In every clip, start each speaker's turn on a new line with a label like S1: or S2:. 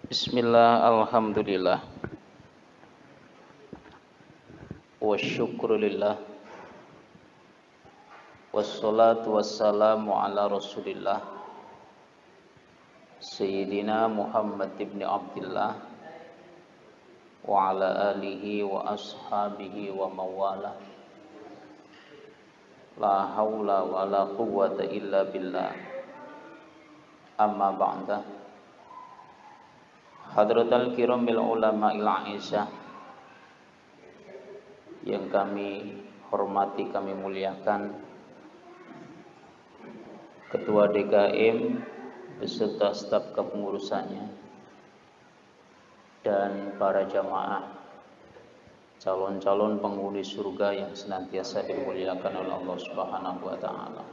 S1: Bismillah, alhamdulillah, wa syukrulillah, wassalatu wassalamu ala rasulillah, Sayyidina Muhammad ibn Abdullah, wa ala alihi wa ashabihi wa mawala, la hawla wa la quwwata illa billah, amma ba'da. Hadratal kiramil ulama'il a'izzah yang kami hormati, kami muliakan, Ketua DKM beserta staf kepengurusannya dan para jamaah calon-calon penghuni surga yang senantiasa dimuliakan oleh Allah Subhanahu wa taala.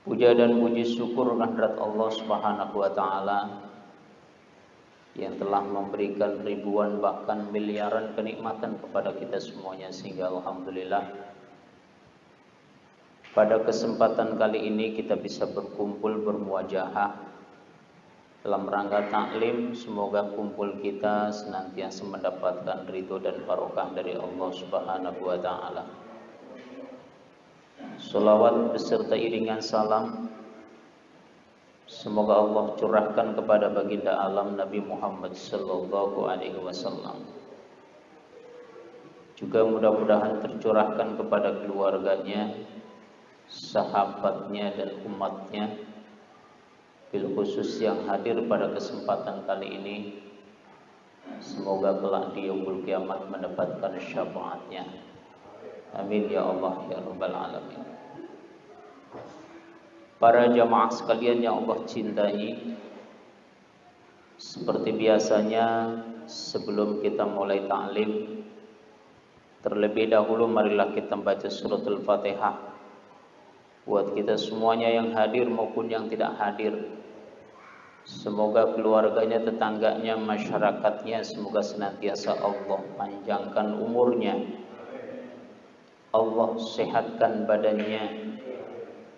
S1: Puja dan puji syukur kehadirat Allah Subhanahu wa taala yang telah memberikan ribuan bahkan miliaran kenikmatan kepada kita semuanya, sehingga alhamdulillah pada kesempatan kali ini kita bisa berkumpul bermuajahah dalam rangka taklim. Semoga kumpul kita senantiasa mendapatkan ridho dan barokah dari Allah Subhanahu wa taala. Salawat beserta iringan salam semoga Allah curahkan kepada baginda alam Nabi Muhammad sallallahu alaihi wasallam. Juga mudah-mudahan tercurahkan kepada keluarganya, sahabatnya dan umatnya, bil khusus yang hadir pada kesempatan kali ini. Semoga kelak di yaumul kiamat mendapatkan syafaatnya. Amin ya Allah ya rabbal alamin. Para jamaah sekalian yang Allah cintai, seperti biasanya sebelum kita mulai ta'lim, terlebih dahulu marilah kita baca suratul Fatihah buat kita semuanya yang hadir maupun yang tidak hadir. Semoga keluarganya, tetangganya, masyarakatnya semoga senantiasa Allah panjangkan umurnya, Allah sehatkan badannya,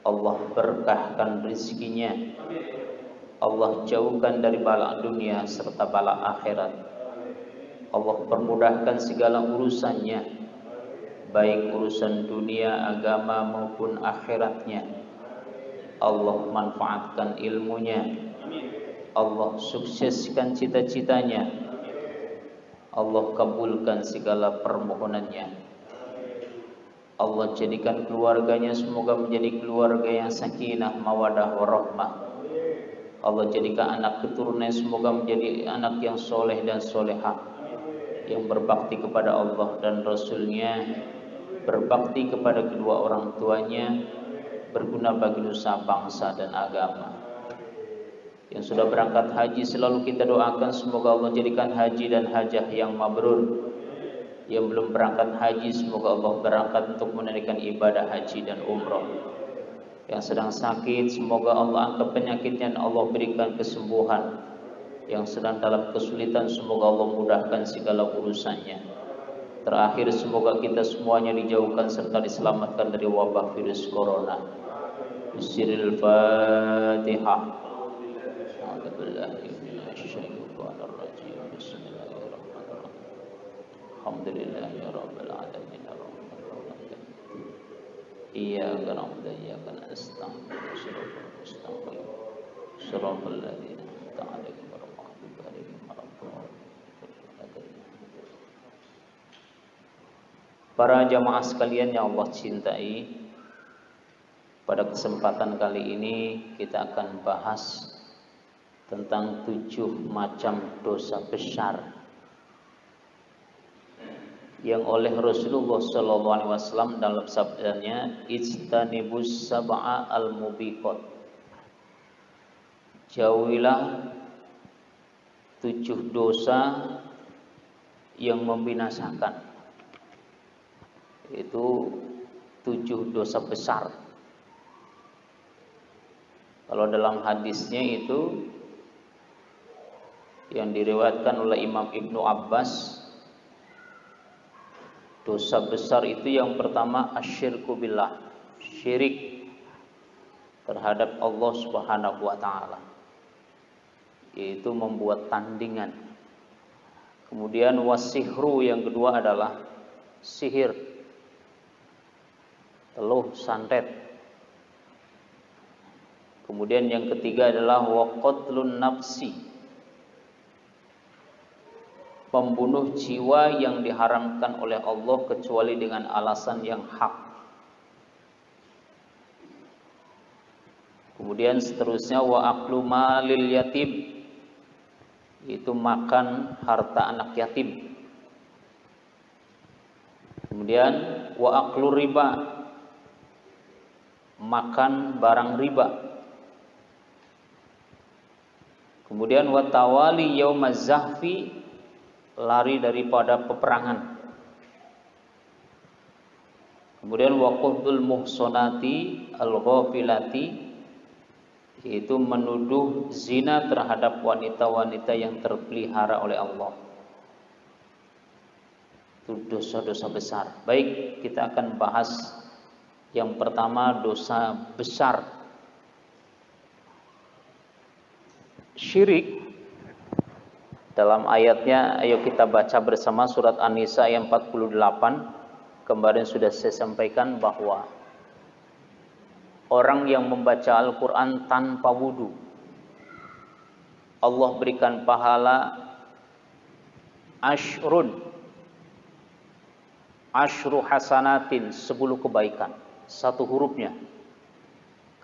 S1: Allah berkahkan rizkinya, Allah jauhkan dari bala dunia serta bala akhirat, Allah permudahkan segala urusannya, baik urusan dunia, agama maupun akhiratnya. Allah manfaatkan ilmunya, Allah sukseskan cita-citanya, Allah kabulkan segala permohonannya. Allah jadikan keluarganya semoga menjadi keluarga yang sakinah, mawadah, warahmah. Allah jadikan anak keturunannya semoga menjadi anak yang soleh dan solehah, yang berbakti kepada Allah dan Rasulnya, berbakti kepada kedua orang tuanya, berguna bagi nusa, bangsa dan agama. Yang sudah berangkat haji selalu kita doakan semoga Allah jadikan haji dan hajah yang mabrur. Yang belum berangkat haji semoga Allah berangkat untuk menunaikan ibadah haji dan umrah. Yang sedang sakit semoga Allah angkat penyakitnya dan Allah berikan kesembuhan. Yang sedang dalam kesulitan semoga Allah mudahkan segala urusannya. Terakhir semoga kita semuanya dijauhkan serta diselamatkan dari wabah virus corona. Bismillahirrahmanirrahim. Fatihah. Alhamdulillahirabbil alamin arrahmanirrahim. Iyyaka na'budu wa iyyaka nasta'in. Shiratal mustaqim. Shiratal ladzina an'amta 'alaihim ghairil maghdubi 'alaihim waladdallin. Para jamaah sekalian yang Allah cintai, pada kesempatan kali ini kita akan bahas tentang 7 macam dosa besar yang oleh Rasulullah SAW dalam sabdanya, ijtanibus sab'a al-mubiqat, jauhilah 7 dosa yang membinasakan. Itu 7 dosa besar. Kalau dalam hadisnya itu yang diriwayatkan oleh Imam Ibnu Abbas, dosa besar itu yang pertama asyirku billah, syirik terhadap Allah Subhanahu wa taala. yaitu membuat tandingan. Kemudian wasihru yang kedua adalah sihir, teluh santet. Kemudian yang ketiga adalah waqatlun nafsi, membunuh jiwa yang diharamkan oleh Allah kecuali dengan alasan yang hak. Kemudian seterusnya wa aklu malil yatim, itu makan harta anak yatim. Kemudian wa aklu riba, makan barang riba. Kemudian wa tawali yaumaz zahfi, lari daripada peperangan. Kemudian wa qudul muhsonati al-ghafilati, yaitu menuduh zina terhadap wanita-wanita yang terpelihara oleh Allah. Itu dosa-dosa besar. Baik, kita akan bahas yang pertama, dosa besar. Syirik. Dalam ayatnya, ayo kita baca bersama surat An-Nisa ayat 48. Kemarin sudah saya sampaikan bahwa orang yang membaca Al-Quran tanpa wudu, Allah berikan pahala asyru hasanatin, 10 kebaikan, satu hurufnya.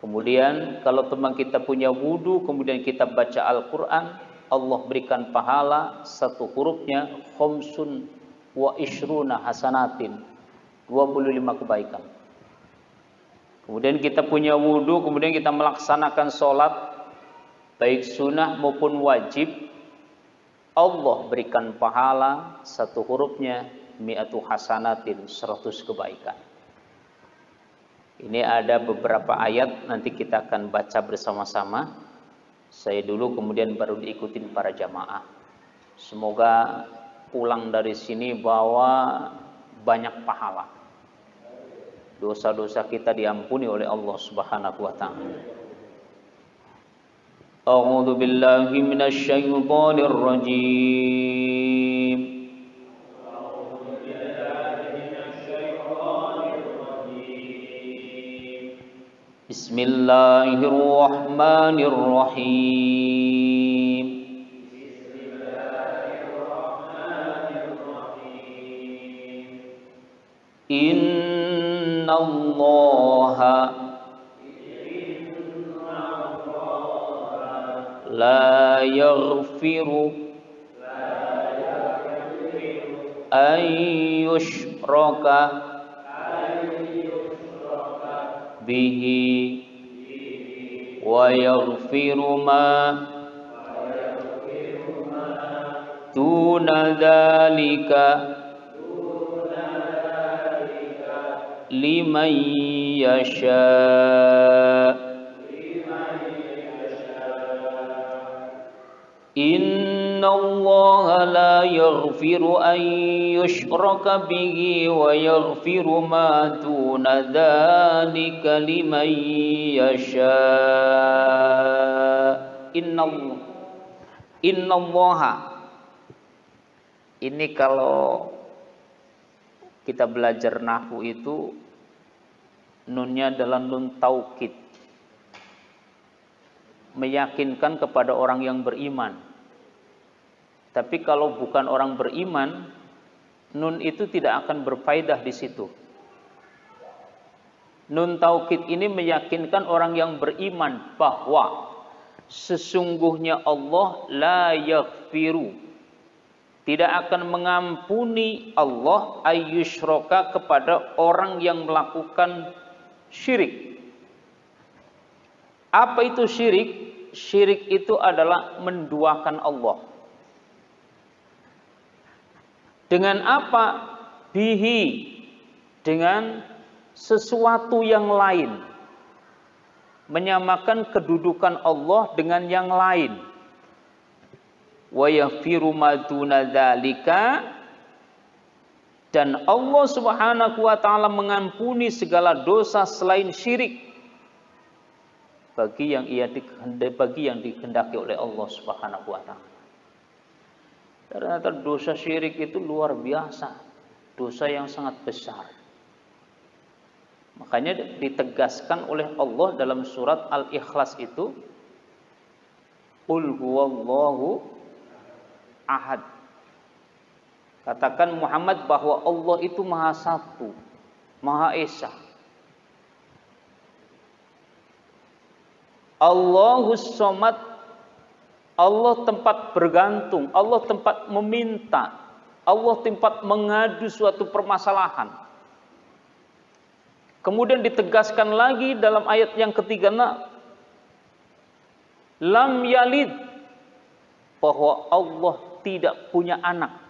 S1: Kemudian kalau teman kita punya wudu, kemudian kita baca Al-Quran, Allah berikan pahala satu hurufnya khomsun wa ishruna hasanatin, 25 kebaikan. Kemudian kita punya wudu, kemudian kita melaksanakan sholat, baik sunnah maupun wajib, Allah berikan pahala satu hurufnya mi'atu hasanatin, 100 kebaikan. Ini ada beberapa ayat, nanti kita akan baca bersama-sama. Saya dulu, kemudian baru diikutin para jamaah. Semoga pulang dari sini bawa banyak pahala. Dosa-dosa kita diampuni oleh Allah Subhanahu wa taala. A'udzu billahi minasy syaithanir rajim. Bismillahirrahmanirrahim. Innallaha la yaghfiru an yushraka bihi wa yaghfiru ma duna dzalika liman yasha. Innallaha la yaghfiru an yushraka bihi wa yaghfiru ma duna dzalika liman yasha. Innallaha, ini kalau kita belajar nahwu itu nunnya adalah nun taukid, meyakinkan kepada orang yang beriman. Tapi kalau bukan orang beriman, nun itu tidak akan berfaedah di situ. Nun taukid ini meyakinkan orang yang beriman bahwa sesungguhnya Allah la yaghfiru, tidak akan mengampuni Allah ayyushraka kepada orang yang melakukan syirik. Apa itu syirik? Syirik itu adalah menduakan Allah. Dengan apa? Bihi, dengan sesuatu yang lain. Menyamakan kedudukan Allah dengan yang lain. Wa yaghfiru ma duna dzalika, dan Allah Subhanahu wa taala mengampuni segala dosa selain syirik. bagi yang dikehendaki oleh Allah Subhanahu wa taala. Ternyata dosa syirik itu luar biasa, dosa yang sangat besar. Makanya ditegaskan oleh Allah dalam surat Al-Ikhlas itu, Qul huwallahu ahad. Katakan Muhammad bahwa Allah itu Maha Satu, Maha Esa. Allahus Somad, Allah tempat bergantung, Allah tempat meminta, Allah tempat mengadu suatu permasalahan. Kemudian ditegaskan lagi dalam ayat yang ketiga, lam yalid, bahwa Allah tidak punya anak.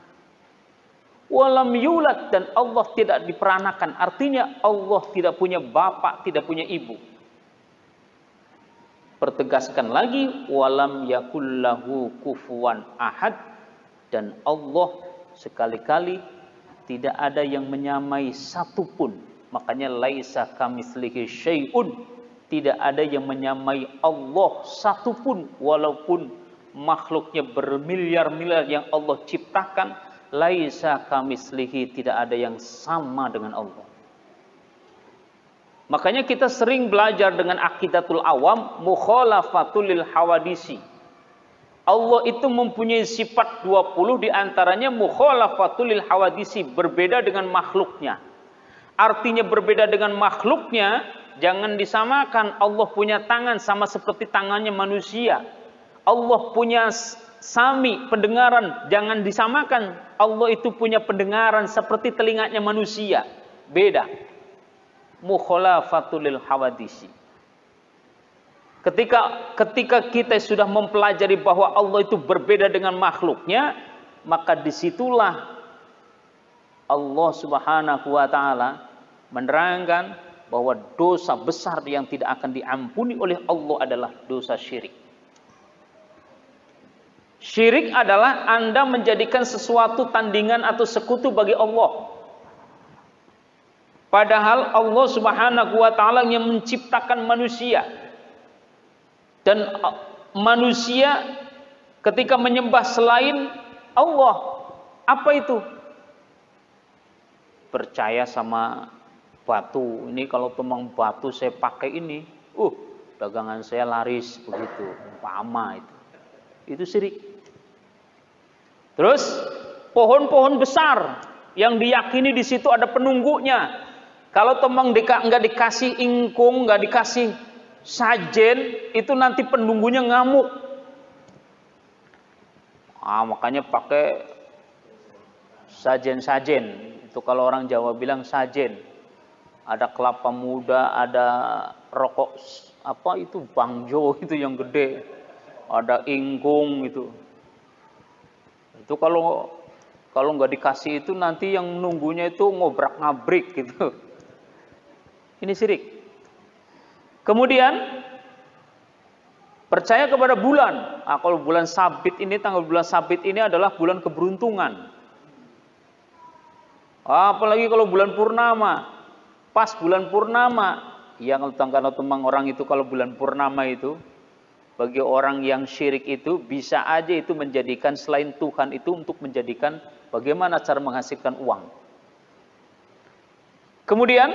S1: Walam yulad, dan Allah tidak diperanakan. Artinya Allah tidak punya bapak, tidak punya ibu. Pertegaskan lagi, walam yakullahu kufuwan ahad, dan Allah sekali-kali tidak ada yang menyamai satupun. Makanya laisa kamitslihi syai'un, tidak ada yang menyamai Allah satupun, walaupun makhluknya bermiliar-miliar yang Allah ciptakan, laisa kamitslihi, tidak ada yang sama dengan Allah. Makanya kita sering belajar dengan aqidatul awam, mukhalafatul lil hawadisi. Allah itu mempunyai sifat 20, diantaranya mukhalafatul lil hawadisi, berbeda dengan makhluknya. Artinya berbeda dengan makhluknya, jangan disamakan Allah punya tangan sama seperti tangannya manusia. Allah punya sami, pendengaran, jangan disamakan Allah itu punya pendengaran seperti telinganya manusia. Beda. Mukhalafatul lil hawadisi. Ketika kita sudah mempelajari bahwa Allah itu berbeda dengan makhluknya, maka disitulah Allah Subhanahu wa taala menerangkan bahwa dosa besar yang tidak akan diampuni oleh Allah adalah dosa syirik. Syirik adalah Anda menjadikan sesuatu tandingan atau sekutu bagi Allah. Padahal Allah Subhanahu wa taala yang menciptakan manusia. Dan manusia ketika menyembah selain Allah, apa itu? Percaya sama batu. Ini kalau temang batu saya pakai ini, dagangan saya laris, begitu. Umpama itu. Itu syirik. Terus pohon-pohon besar yang diyakini di situ ada penunggunya. Kalau temang nggak dikasih ingkung, nggak dikasih sajen, itu nanti penunggunya ngamuk. Makanya pakai sajen-sajen. Itu kalau orang Jawa bilang sajen. Ada kelapa muda, ada rokok apa itu bangjo itu yang gede. Ada ingkung itu. Itu kalau nggak dikasih itu nanti yang nunggunya itu ngobrak-ngabrik gitu. Ini syirik. Kemudian percaya kepada bulan. Kalau bulan sabit ini, tanggal bulan sabit ini adalah bulan keberuntungan. Apalagi kalau bulan purnama, pas bulan purnama, yang kalau temang orang itu kalau bulan purnama itu, bagi orang yang syirik itu bisa aja itu menjadikan selain Tuhan itu untuk menjadikan bagaimana cara menghasilkan uang. Kemudian,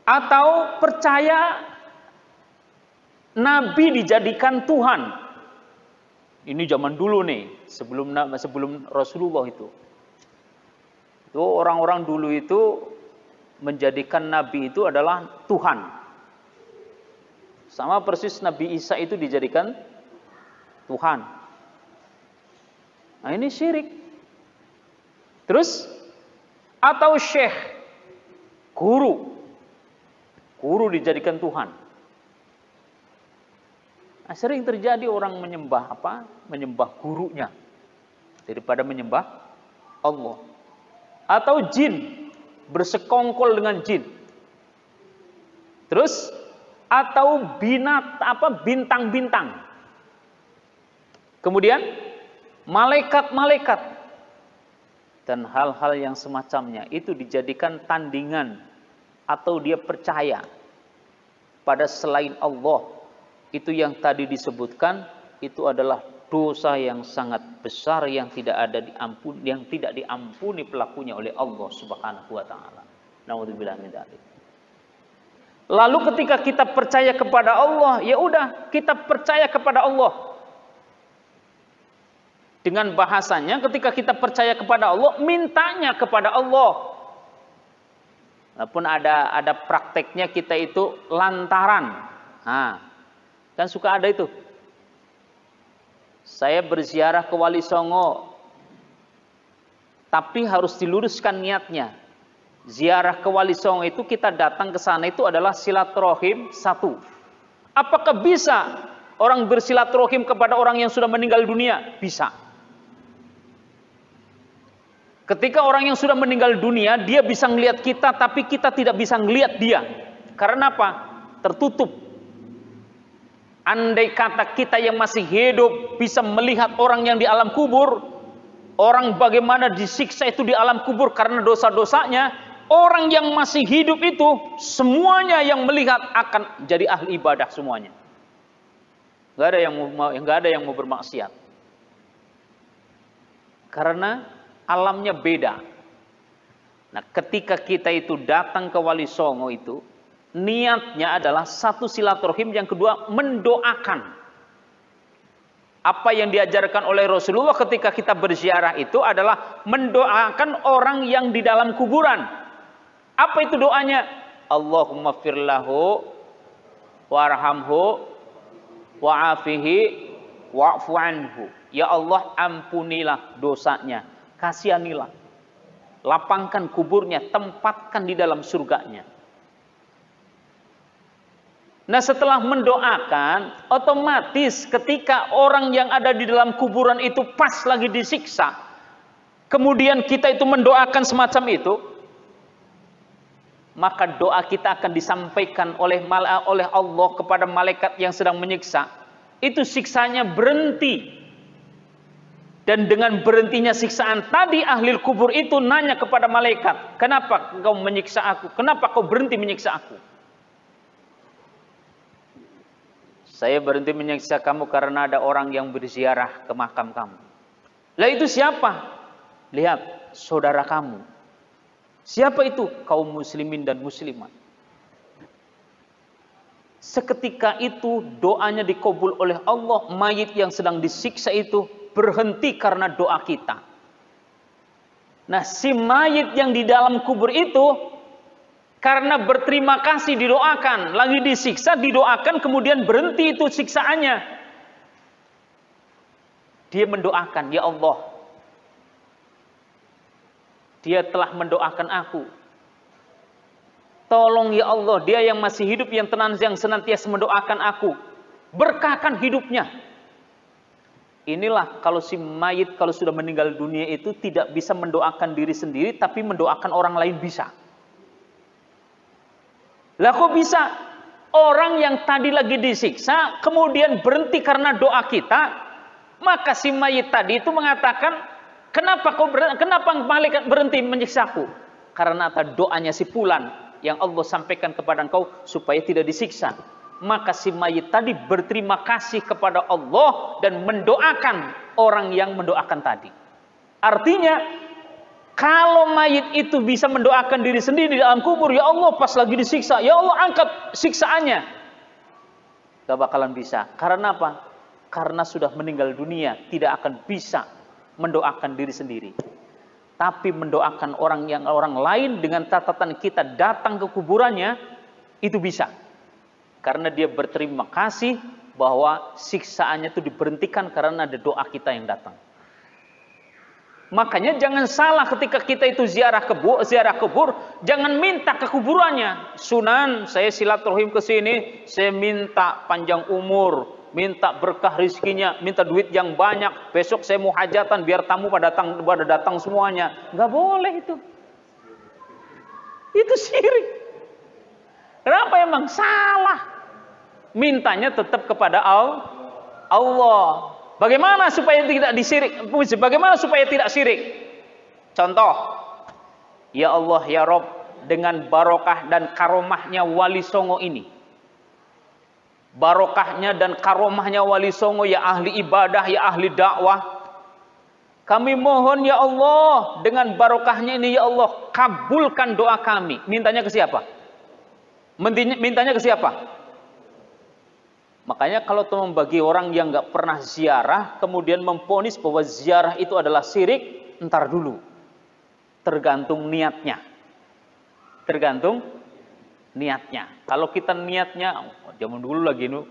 S1: atau percaya Nabi dijadikan Tuhan. Ini zaman dulu nih, sebelum Rasulullah itu. Itu orang-orang dulu itu menjadikan Nabi itu adalah Tuhan. Sama persis Nabi Isa itu dijadikan Tuhan. Nah ini syirik. Terus, atau syekh, guru dijadikan Tuhan. Nah, sering terjadi orang menyembah apa? Menyembah gurunya daripada menyembah Allah. Atau jin, bersekongkol dengan jin. Terus atau bintang-bintang. Kemudian malaikat-malaikat dan hal-hal yang semacamnya itu dijadikan tandingan atau dia percaya. pada selain Allah, itu yang tadi disebutkan, itu adalah dosa yang sangat besar yang tidak diampuni pelakunya oleh Allah Subhanahu wa taala. Naudzubillah min dzalik. Lalu ketika kita percaya kepada Allah, ya udah, kita percaya kepada Allah. Dengan bahasanya, ketika kita percaya kepada Allah, mintanya kepada Allah. Walaupun ada prakteknya kita itu lantaran. Nah, kan suka ada itu. Saya berziarah ke Wali Songo, tapi harus diluruskan niatnya. Ziarah ke Wali Songo itu kita datang ke sana itu adalah silaturahim satu. Apakah bisa orang bersilaturahim kepada orang yang sudah meninggal dunia? Bisa. Ketika orang yang sudah meninggal dunia, dia bisa melihat kita, tapi kita tidak bisa melihat dia. Karena apa? Tertutup. Andai kata kita yang masih hidup bisa melihat orang yang di alam kubur, orang bagaimana disiksa itu di alam kubur karena dosa-dosanya, orang yang masih hidup itu semuanya yang melihat akan jadi ahli ibadah semuanya. Gak ada yang mau bermaksiat. Karena alamnya beda. Nah, ketika kita itu datang ke Wali Songo itu, niatnya adalah satu silaturahim, yang kedua mendoakan. Apa yang diajarkan oleh Rasulullah ketika kita berziarah itu adalah mendoakan orang yang di dalam kuburan. Apa itu doanya? Allahumma firlahu warhamhu wa'afihi wa'fu anhu. Ya Allah, ampunilah dosanya, kasihanilah, lapangkan kuburnya, tempatkan di dalam surganya. Nah, setelah mendoakan, otomatis ketika orang yang ada di dalam kuburan itu pas lagi disiksa, kemudian kita itu mendoakan semacam itu, maka doa kita akan disampaikan oleh Allah kepada malaikat yang sedang menyiksa. Itu siksanya berhenti. Dan dengan berhentinya siksaan tadi, ahli kubur itu nanya kepada malaikat, kenapa kau menyiksa aku? Kenapa kau berhenti menyiksa aku? Saya berhenti menyiksa kamu karena ada orang yang berziarah ke makam kamu. Lah itu siapa? Lihat, saudara kamu. Siapa itu? Kaum muslimin dan muslimat. Seketika itu doanya dikabul oleh Allah. Mayit yang sedang disiksa itu berhenti karena doa kita. Nah, si mayit yang di dalam kubur itu karena berterima kasih didoakan, lagi disiksa didoakan, kemudian berhenti itu siksaannya. Dia mendoakan, ya Allah, dia telah mendoakan aku. Tolong ya Allah, dia yang masih hidup, yang tenang, yang senantiasa mendoakan aku. Berkahkan hidupnya. Inilah kalau si mayit kalau sudah meninggal dunia itu tidak bisa mendoakan diri sendiri, tapi mendoakan orang lain bisa. Lah kok bisa orang yang tadi lagi disiksa kemudian berhenti karena doa kita? Maka si mayit tadi itu mengatakan, kenapa malaikat berhenti menyiksaku? Karena atas doanya si fulan yang Allah sampaikan kepada engkau supaya tidak disiksa. Maka si mayit tadi berterima kasih kepada Allah dan mendoakan orang yang mendoakan tadi. Artinya, kalau mayit itu bisa mendoakan diri sendiri di dalam kubur, ya Allah pas lagi disiksa, ya Allah angkat siksaannya. Gak bakalan bisa. Karena apa? Karena sudah meninggal dunia, tidak akan bisa mendoakan diri sendiri. Tapi mendoakan orang lain dengan catatan kita datang ke kuburannya, itu bisa. Karena dia berterima kasih bahwa siksaannya itu diberhentikan karena ada doa kita yang datang. Makanya jangan salah ketika kita itu ziarah kubur, jangan minta ke kuburannya. Sunan, saya silaturahim ke sini, saya minta panjang umur, minta berkah rezekinya, minta duit yang banyak. Besok saya mau hajatan biar tamu pada datang semuanya. Nggak boleh itu. Itu syirik. Kenapa emang salah? Mintanya tetap kepada Allah. Bagaimana supaya tidak disirik? Bagaimana supaya tidak syirik? Contoh, ya Allah ya Rob, dengan barokah dan karomahnya Wali Songo ini, barokahnya dan karomahnya Wali Songo, ya ahli ibadah, ya ahli dakwah. Kami mohon ya Allah, dengan barokahnya ini ya Allah, kabulkan doa kami. Mintanya ke siapa? Mintanya ke siapa? Makanya kalau teman bagi orang yang nggak pernah ziarah, kemudian memponis bahwa ziarah itu adalah syirik, entar dulu. Tergantung niatnya. Tergantung niatnya. Kalau kita niatnya, zaman dulu lagi nu,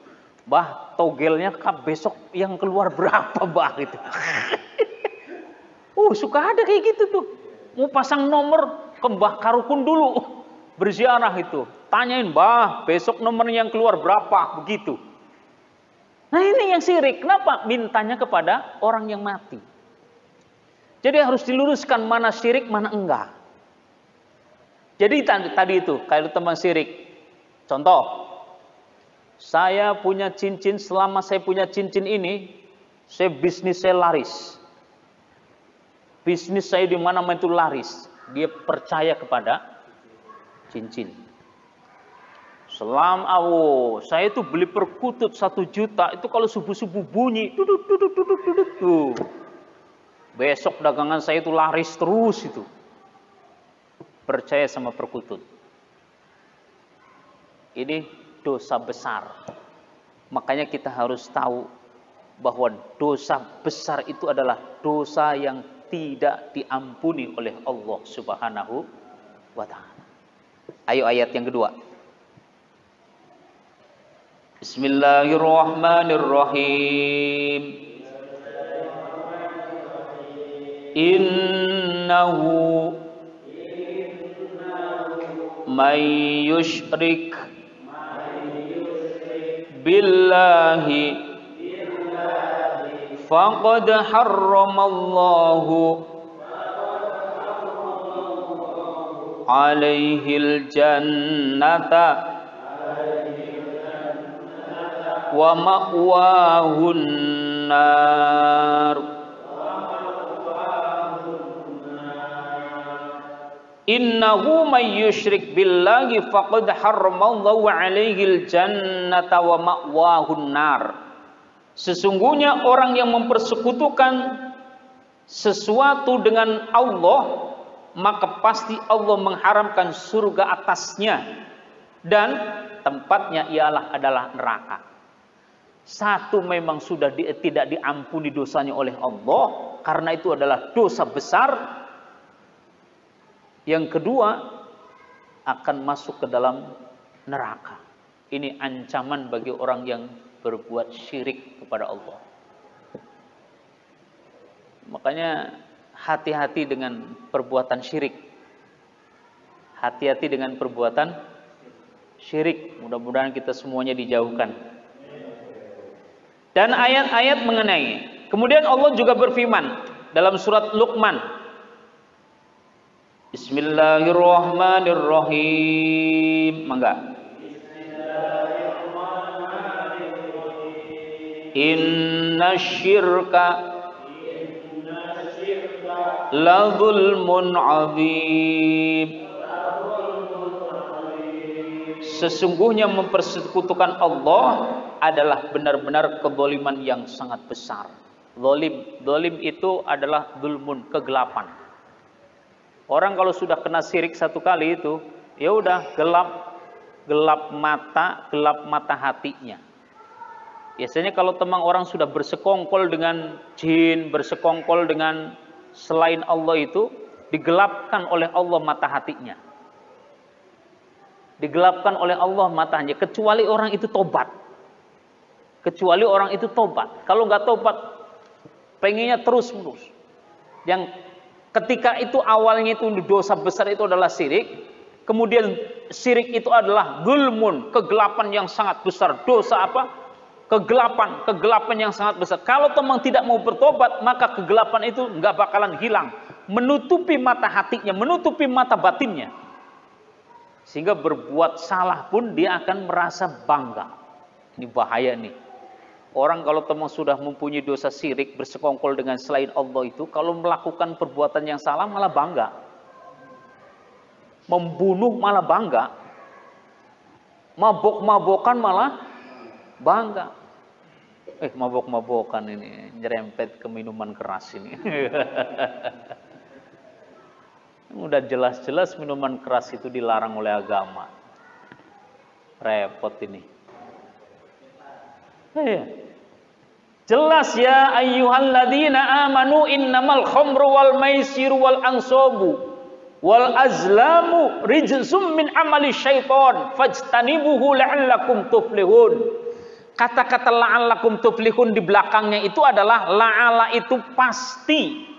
S1: bah togelnya besok yang keluar berapa bah gitu. Suka ada kayak gitu tuh. Mau pasang nomor ke Mbah Karukun dulu berziarah itu. Tanyain, bah besok nomornya yang keluar berapa begitu. Nah ini yang syirik. Kenapa? Mintanya kepada orang yang mati. Jadi harus diluruskan mana syirik, mana enggak. Jadi tadi itu, kalau teman syirik. Contoh, saya punya cincin, selama saya punya cincin ini, bisnis saya laris. Bisnis saya di mana-mana itu laris. Dia percaya kepada cincin. Saya itu beli perkutut 1 juta, itu kalau subuh-subuh bunyi, duduk, tuh. Besok dagangan saya itu laris terus itu. Percaya sama perkutut. Ini dosa besar. Makanya kita harus tahu bahwa dosa besar itu adalah dosa yang tidak diampuni oleh Allah Subhanahu wa ta'ala. Ayo ayat yang kedua. Bismillahirrahmanirrahim. Innahu may yushrik billahi faqad harramallahu alaihil jannata wa ma'wahun nar. Innahu may yushrik billahi faqad harramallahu alaihil jannata wa ma'wahun nar. Sesungguhnya orang yang mempersekutukan sesuatu dengan Allah, maka pasti Allah mengharamkan surga atasnya dan tempatnya adalah neraka. Satu, memang sudah tidak diampuni dosanya oleh Allah, karena itu adalah dosa besar. Yang kedua, akan masuk ke dalam neraka. Ini ancaman bagi orang yang berbuat syirik kepada Allah. Makanya hati-hati dengan perbuatan syirik. Hati-hati dengan perbuatan syirik. Mudah-mudahan kita semuanya dijauhkan. Dan ayat-ayat mengenai. Kemudian Allah juga berfirman dalam surat Luqman. Bismillahirrahmanirrahim. Mangga. Inna syirka la zulmun azim. Sesungguhnya mempersekutukan Allah adalah benar-benar kezaliman yang sangat besar. Zalim itu adalah zulmun, kegelapan. Orang kalau sudah kena syirik satu kali itu, ya udah gelap mata hatinya. Biasanya kalau teman orang sudah bersekongkol dengan jin, bersekongkol dengan selain Allah itu, digelapkan oleh Allah mata hatinya. Digelapkan oleh Allah matanya, kecuali orang itu tobat. Kecuali orang itu tobat. Kalau nggak tobat, pengennya terus-menerus. Yang ketika itu awalnya itu dosa besar itu adalah syirik, kemudian syirik itu adalah zulmun, kegelapan yang sangat besar. Dosa apa? Kegelapan yang sangat besar. Kalau teman tidak mau bertobat, maka kegelapan itu nggak bakalan hilang, menutupi mata hatinya, menutupi mata batinnya, sehingga berbuat salah pun dia akan merasa bangga. Ini bahaya nih. Orang kalau teman sudah mempunyai dosa syirik, bersekongkol dengan selain Allah itu, kalau melakukan perbuatan yang salah malah bangga. Membunuh malah bangga. Mabok-mabokan malah bangga. Mabok-mabokan ini, nyerempet ke minuman keras ini. Udah jelas-jelas minuman keras itu dilarang oleh agama. Repot ini. Jelas ya ayyuhalladzina amanu innamal khamru wal maisiru wal ansabu wal azlamu rijsum min amali syaiton fajtanibuhu la'allakum tuflihun. Kata-kata la'allakum tuflihun di belakangnya itu adalah la'ala itu pasti.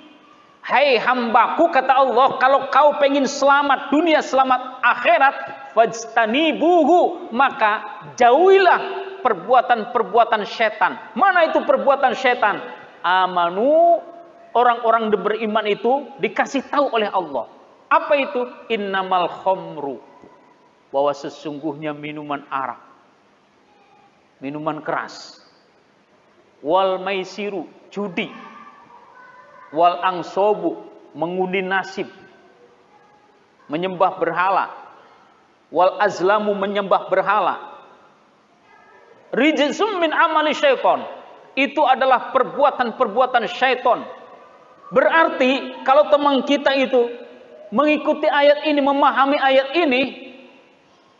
S1: Hai hambaku, kata Allah, kalau kau pengen selamat dunia, selamat akhirat, fajtanibuhu, maka jauhilah perbuatan-perbuatan setan. Mana itu perbuatan setan? Amanu, orang-orang beriman itu dikasih tahu oleh Allah. Apa itu? Innamal khamru, bahwa sesungguhnya minuman arak, minuman keras, wal maisiru, judi, wal angsobu, mengundi nasib, menyembah berhala, wal azlamu, menyembah berhala, rijsum min amali syaiton, itu adalah perbuatan-perbuatan syaiton. Berarti kalau teman kita itu mengikuti ayat ini, memahami ayat ini,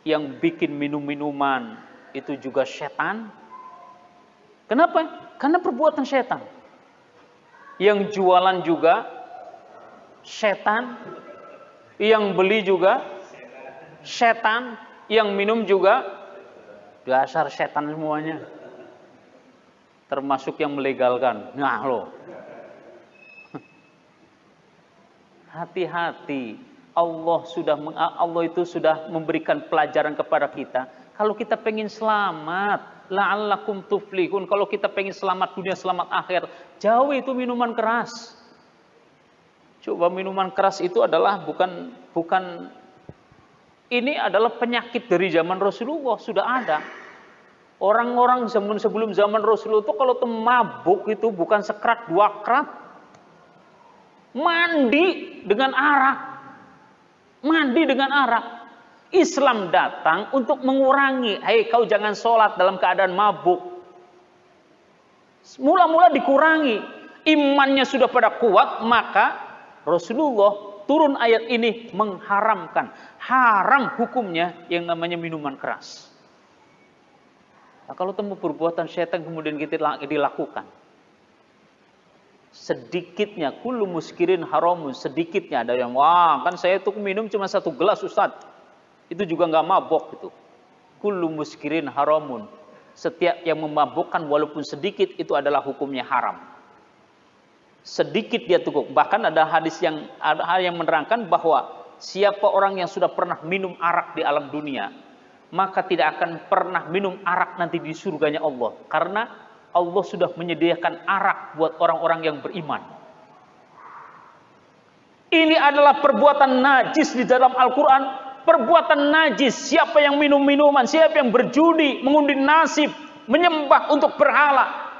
S1: yang bikin minum-minuman itu juga setan. Kenapa? Karena perbuatan setan. Yang jualan juga setan, yang beli juga setan, yang minum juga dasar setan semuanya. Termasuk yang melegalkan. Nah loh. Hati-hati. Allah itu sudah memberikan pelajaran kepada kita. Kalau kita pengen selamat, la'allakum tuflihun. Kalau kita pengen selamat dunia, selamat akhir, jauh itu minuman keras. Coba minuman keras itu adalah bukan ini adalah penyakit dari zaman Rasulullah, sudah ada. Orang-orang sebelum zaman Rasulullah itu kalau mabuk itu bukan sekrat, 2 krat. Mandi dengan arak. Mandi dengan arak. Islam datang untuk mengurangi. Hei, kau jangan sholat dalam keadaan mabuk. Mula-mula dikurangi. Imannya sudah pada kuat, maka Rasulullah turun ayat ini mengharamkan. Haram hukumnya yang namanya minuman keras. Nah, kalau temu perbuatan syaitan kemudian kita dilakukan, sedikitnya kullu muskirin haramun, sedikitnya ada yang wah kan saya tuh minum cuma 1 gelas Ustaz, itu juga nggak mabok itu. Kullu muskirin haramun, setiap yang memabukkan walaupun sedikit itu adalah hukumnya haram. Sedikit dia tukuk. Bahkan ada hadis yang menerangkan bahwa siapa orang yang sudah pernah minum arak di alam dunia, maka tidak akan pernah minum arak nanti di surganya Allah. Karena Allah sudah menyediakan arak buat orang-orang yang beriman. Ini adalah perbuatan najis di dalam Al-Quran. Perbuatan najis. Siapa yang minum minuman, siapa yang berjudi, mengundi nasib, menyembah untuk berhala.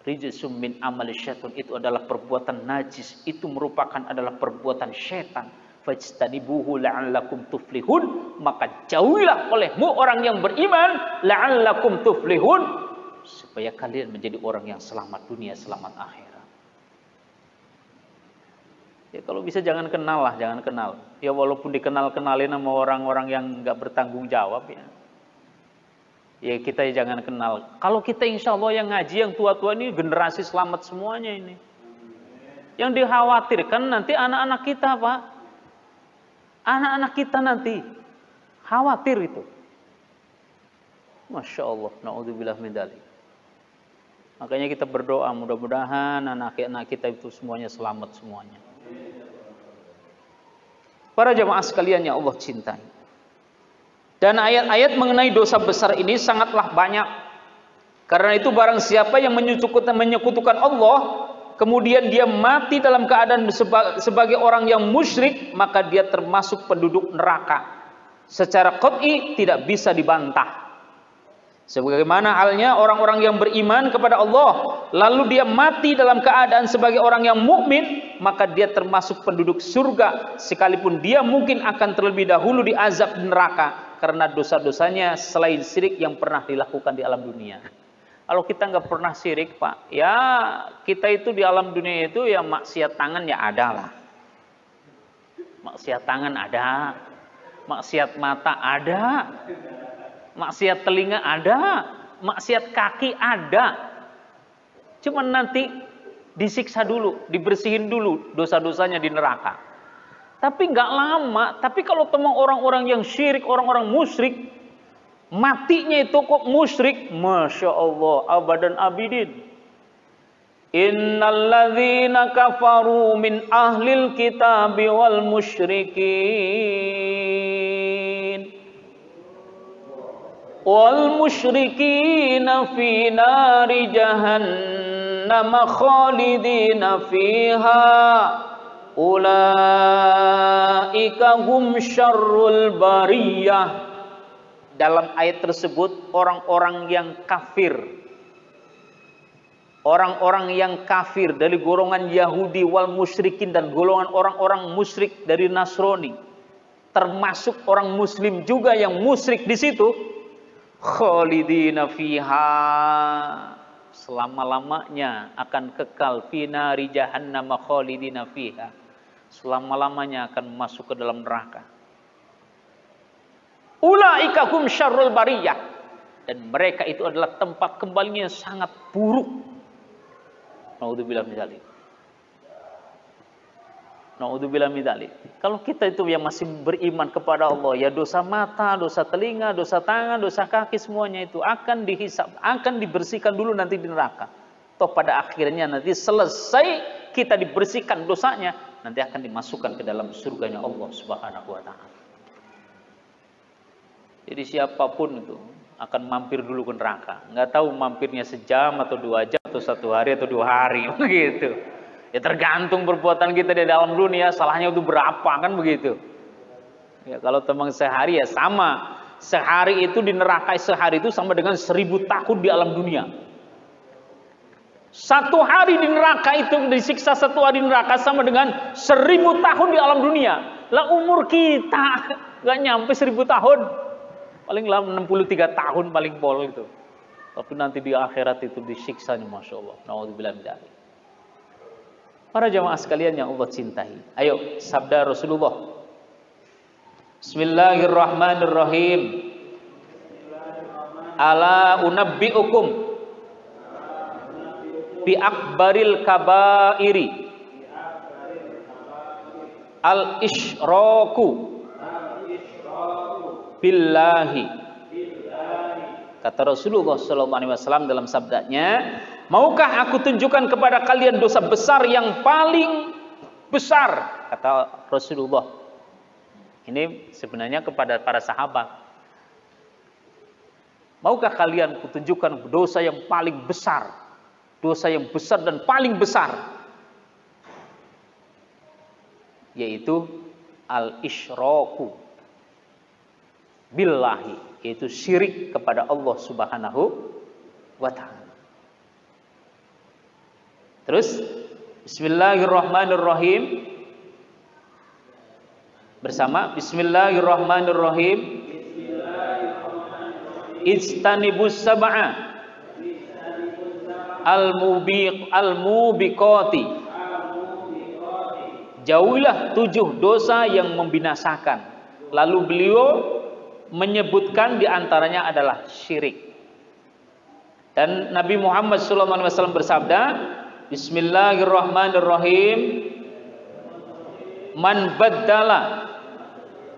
S1: Rijsum min amali syaitan, itu adalah perbuatan najis. Itu merupakan adalah perbuatan syaitan. Fajtanibuhu la'allakum tuflihun, maka jauhilah olehmu orang yang beriman, la'allakum tuflihun, supaya kalian menjadi orang yang selamat dunia, selamat akhirat. Ya kalau bisa jangan kenal lah, jangan kenal. Ya walaupun dikenal-kenalin sama orang-orang yang nggak bertanggung jawab ya. Ya kita jangan kenal. Kalau kita insya Allah yang ngaji, yang tua-tua ini generasi selamat semuanya ini. Yang dikhawatirkan nanti anak-anak kita, Pak. Anak-anak kita nanti khawatir itu. Masya Allah, na'udzubillah min dzalik. Makanya kita berdoa mudah-mudahan anak-anak kita itu semuanya selamat semuanya. Para jamaah sekalian yang Allah cintai. Dan ayat-ayat mengenai dosa besar ini sangatlah banyak. Karena itu barang siapa yang menyekutukan Allah, kemudian dia mati dalam keadaan sebagai orang yang musyrik, maka dia termasuk penduduk neraka. Secara qat'i tidak bisa dibantah. Sebagaimana halnya orang-orang yang beriman kepada Allah, lalu dia mati dalam keadaan sebagai orang yang mukmin, maka dia termasuk penduduk surga, sekalipun dia mungkin akan terlebih dahulu diazab di neraka. karena dosa-dosanya selain syirik yang pernah dilakukan di alam dunia. Kalau kita nggak pernah syirik, Pak, ya kita itu di alam dunia itu ya maksiat tangan ya ada lah. Maksiat tangan ada, maksiat mata ada, maksiat telinga ada, maksiat kaki ada. Cuma nanti disiksa dulu, dibersihin dulu dosa-dosanya di neraka. Tapi nggak lama. Tapi kalau teman orang-orang yang syirik, orang-orang musyrik, matinya itu kok musyrik, masya Allah, abadan abidin. Innalladzina kafaru min ahlil kitabi wal musyrikin fi nari jahannam khalidina fiha ulaika hum syarrul bariyah. Dalam ayat tersebut orang-orang yang kafir, orang-orang yang kafir dari golongan Yahudi wal musyrikin dan golongan orang-orang musyrik dari Nasrani, termasuk orang muslim juga yang musyrik di situ, khalidina fiha, selama-lamanya akan kekal, finari jahannam khalidina fiha, selama-lamanya akan masuk ke dalam neraka. Ulaika hum syarrul bariyah, dan mereka itu adalah tempat kembalinya yang sangat buruk. Naudzubillah min dzalik. Naudzubillah min dzalik. Kalau kita itu yang masih beriman kepada Allah, ya dosa mata, dosa telinga, dosa tangan, dosa kaki, semuanya itu akan dihisab, akan dibersihkan dulu nanti di neraka. Toh pada akhirnya nanti selesai kita dibersihkan dosanya, nanti akan dimasukkan ke dalam surganya Allah Subhanahu wa taala. Jadi siapapun itu akan mampir dulu ke neraka. Nggak tahu mampirnya sejam atau 2 jam atau 1 hari atau 2 hari begitu. Ya tergantung perbuatan kita di dalam dunia, salahnya itu berapa kan begitu. Ya kalau teman sehari ya sama. Sehari itu di neraka, sehari itu sama dengan 1000 tahun di alam dunia. 1 hari di neraka itu disiksa 1 hari di neraka sama dengan 1000 tahun di alam dunia. Lah umur kita nggak nyampe 1000 tahun. Paling lama 63 tahun paling pol itu. Tapi nanti di akhirat itu disiksanya, masya Allah. Naudzubillah min dzalik. Para jamaah sekalian yang Allah cintai, ayo sabda Rasulullah. Bismillahirrahmanirrahim. Ala unabbiukum bi akbaril kabairi al isyraku billahi. Kata Rasulullah SAW dalam sabdanya, maukah aku tunjukkan kepada kalian dosa besar yang paling besar? Kata Rasulullah. Ini sebenarnya kepada para sahabat. Maukah kalian kutunjukkan dosa yang paling besar? Dosa yang besar dan paling besar, yaitu al-isyraku billahi, yaitu syirik kepada Allah Subhanahu wa ta'ala. Terus bismillahirrahmanirrahim. Bersama bismillahirrahmanirrahim. Ijtanibus sab'a al-mubiqati. Jauhilah 7 dosa yang membinasakan. Lalu beliau menyebutkan diantaranya adalah syirik. Dan Nabi Muhammad SAW bersabda, bismillahirrahmanirrahim, man baddala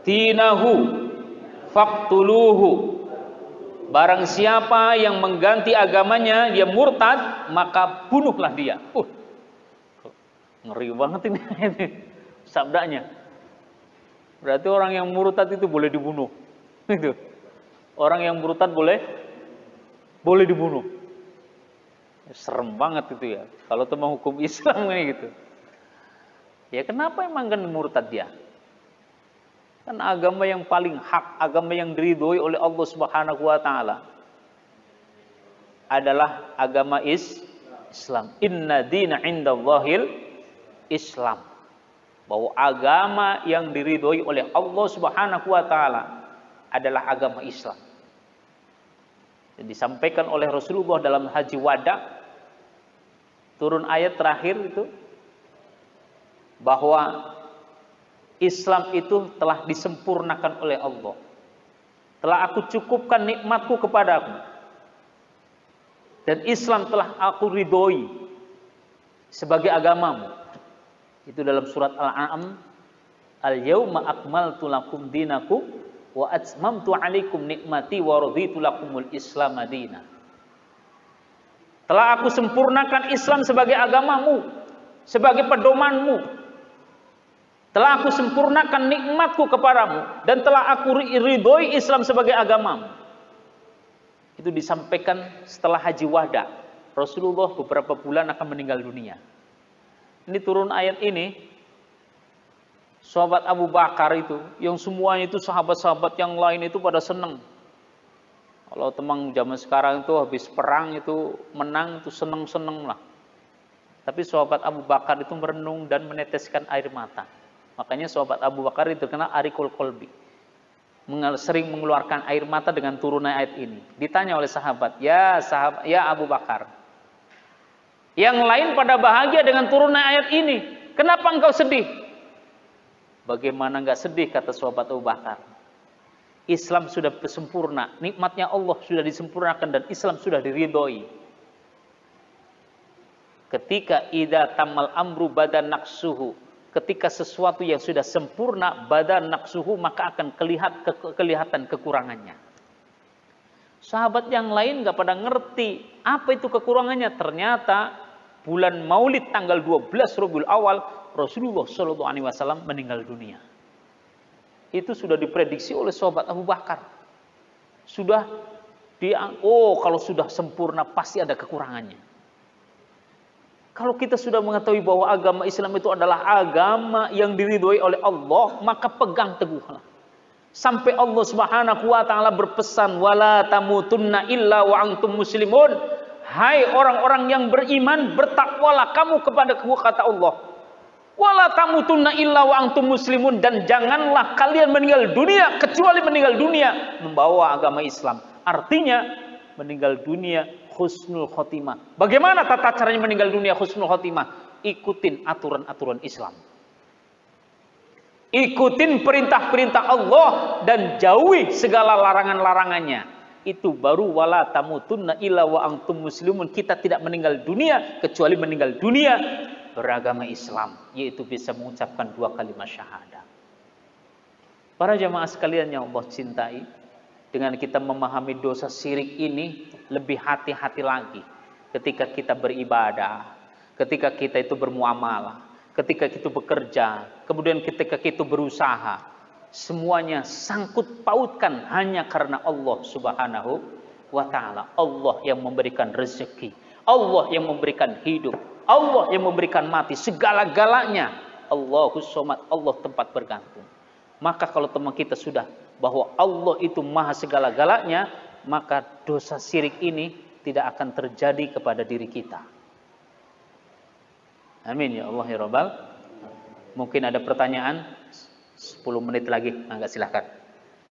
S1: dinahu faqtuluhu. Barang siapa yang mengganti agamanya, dia murtad, maka bunuhlah dia. Ngeri banget ini sabdanya. Berarti orang yang murtad itu boleh dibunuh. Itu orang yang murtad boleh dibunuh. Serem banget itu ya. Kalau teman hukum Islam ini gitu. Ya kenapa emang kan murtad dia? Kan agama yang paling hak, agama yang diridhoi oleh Allah Subhanahu wa taala adalah agama Islam. Inna dina indallahil Islam. Bahwa agama yang diridhoi oleh Allah Subhanahu wa taala adalah agama Islam. Dan disampaikan oleh Rasulullah dalam haji wada, turun ayat terakhir itu, bahwa Islam itu telah disempurnakan oleh Allah. Telah aku cukupkan nikmatku kepadamu. Dan Islam telah aku ridhoi sebagai agamamu. Itu dalam surat Al-An'am, Al-yawma akmaltu lakum dinakum wa atmamtu alaikum nikmati wa raditu lakumul Islam madina. Telah aku sempurnakan Islam sebagai agamamu, sebagai pedomanmu. Telah aku sempurnakan nikmatku kepadamu dan telah aku ridhoi Islam sebagai agamamu. Itu disampaikan setelah haji wada. Rasulullah beberapa bulan akan meninggal dunia. Ini turun ayat ini, sahabat Abu Bakar itu, yang semuanya itu sahabat-sahabat yang lain itu pada senang. Kalau teman zaman sekarang itu habis perang itu menang itu senang-senang lah. Tapi sahabat Abu Bakar itu merenung dan meneteskan air mata. Makanya sahabat Abu Bakar itu terkenal arikul kolbi, sering mengeluarkan air mata dengan turunnya ayat ini. Ditanya oleh sahabat, ya Abu Bakar, yang lain pada bahagia dengan turunnya ayat ini, kenapa engkau sedih? Bagaimana enggak sedih, kata sahabat Abu Bakar. Islam sudah sempurna, nikmatnya Allah sudah disempurnakan dan Islam sudah diridhoi. Ketika idza tamal amru badan naqsuhu, ketika sesuatu yang sudah sempurna badan naqsuhu, maka akan kelihatan kekurangannya. Sahabat yang lain enggak pada ngerti apa itu kekurangannya. Ternyata bulan Maulid tanggal 12 Rabiul Awal Rasulullah SAW meninggal dunia. Itu sudah diprediksi oleh sahabat Abu Bakar. Kalau sudah sempurna pasti ada kekurangannya. Kalau kita sudah mengetahui bahwa agama Islam itu adalah agama yang diridhoi oleh Allah, maka pegang teguhlah. Sampai Allah Subhanahu wa taala berpesan, wala tamutunna illa wa antum muslimun. Hai orang-orang yang beriman, bertakwalah kamu kepada kata Allah. Wala tamutunna illa wa antum muslimun, dan janganlah kalian meninggal dunia kecuali meninggal dunia membawa agama Islam. Artinya meninggal dunia husnul khotimah. Bagaimana tata caranya meninggal dunia husnul khotimah? Ikutin aturan-aturan Islam. Ikutin perintah-perintah Allah dan jauhi segala larangan-larangannya. Itu baru wala tamutunna illa wa antum muslimun. Kita tidak meninggal dunia kecuali meninggal dunia beragama Islam, yaitu bisa mengucapkan 2 kalimat syahadah. Para jamaah sekalian yang Allah cintai, dengan kita memahami dosa syirik ini, lebih hati-hati lagi ketika kita beribadah, ketika kita itu bermuamalah, ketika kita bekerja, kemudian ketika kita berusaha. Semuanya sangkut pautkan hanya karena Allah Subhanahu wa ta'ala. Allah yang memberikan rezeki, Allah yang memberikan hidup, Allah yang memberikan mati, segala-galanya Allahus Somad, Allah tempat bergantung. Maka kalau teman kita sudah bahwa Allah itu maha segala-galanya, maka dosa syirik ini tidak akan terjadi kepada diri kita. Amin ya Allah ya Rabbal. Mungkin ada pertanyaan, 10 menit lagi, silahkan.